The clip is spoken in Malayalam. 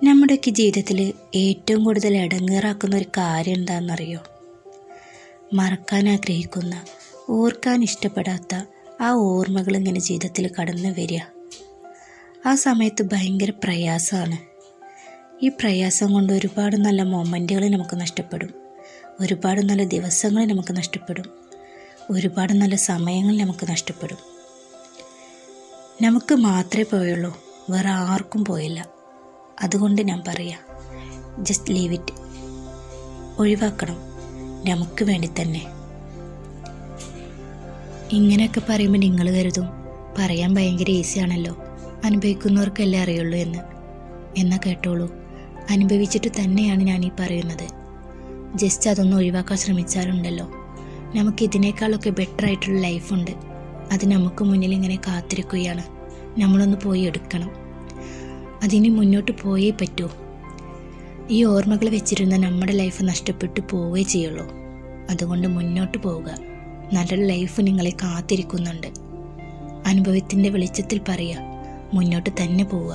നമ്മുടെയൊക്കെ ജീവിതത്തിൽ ഏറ്റവും കൂടുതൽ ഇടങ്ങേറാക്കുന്ന ഒരു കാര്യം എന്താണെന്നറിയോ? മറക്കാൻ ആഗ്രഹിക്കുന്ന, ഓർക്കാൻ ഇഷ്ടപ്പെടാത്ത ആ ഓർമ്മകൾ ഇങ്ങനെ ജീവിതത്തിൽ കടന്നു വരിക. ആ സമയത്ത് ഭയങ്കര പ്രയാസമാണ്. ഈ പ്രയാസം കൊണ്ട് ഒരുപാട് നല്ല മൊമെൻറ്റുകൾ നമുക്ക് നഷ്ടപ്പെടും, ഒരുപാട് നല്ല ദിവസങ്ങൾ നമുക്ക് നഷ്ടപ്പെടും, ഒരുപാട് നല്ല സമയങ്ങൾ നമുക്ക് നഷ്ടപ്പെടും. നമുക്ക് മാത്രമേ പോയുള്ളൂ, വേറെ ആർക്കും പോയില്ല. അതുകൊണ്ട് ഞാൻ പറയാം, ജസ്റ്റ് ലീവ് ഇറ്റ്. ഒഴിവാക്കണം, നമുക്ക് വേണ്ടി തന്നെ. ഇങ്ങനെയൊക്കെ പറയുമ്പോൾ നിങ്ങൾ കരുതും പറയാൻ ഭയങ്കര ഈസിയാണല്ലോ, അനുഭവിക്കുന്നവർക്കല്ലേ അറിയുള്ളൂ എന്ന്. എന്നാൽ കേട്ടോളൂ, അനുഭവിച്ചിട്ട് തന്നെയാണ് ഞാൻ ഈ പറയുന്നത്. ജസ്റ്റ് അതൊന്ന് ഒഴിവാക്കാൻ ശ്രമിച്ചാലുണ്ടല്ലോ, നമുക്ക് ഇതിനേക്കാളൊക്കെ ബെറ്റർ ആയിട്ടുള്ള ലൈഫുണ്ട്. അത് നമുക്ക് മുന്നിൽ ഇങ്ങനെ കാത്തിരിക്കുകയാണ്. നമ്മളൊന്ന് പോയി എടുക്കണം. അതിന് മുന്നോട്ട് പോയേ പറ്റൂ. ഈ ഓർമ്മകൾ വെച്ചിരുന്ന നമ്മുടെ ലൈഫ് നഷ്ടപ്പെട്ടു പോവുകയേ ചെയ്യുള്ളൂ. അതുകൊണ്ട് മുന്നോട്ട് പോവുക. നല്ലൊരു ലൈഫ് നിങ്ങളെ കാത്തിരിക്കുന്നുണ്ട്. അനുഭവത്തിൻ്റെ വെളിച്ചത്തിൽ പറയുക, മുന്നോട്ട് തന്നെ പോവുക.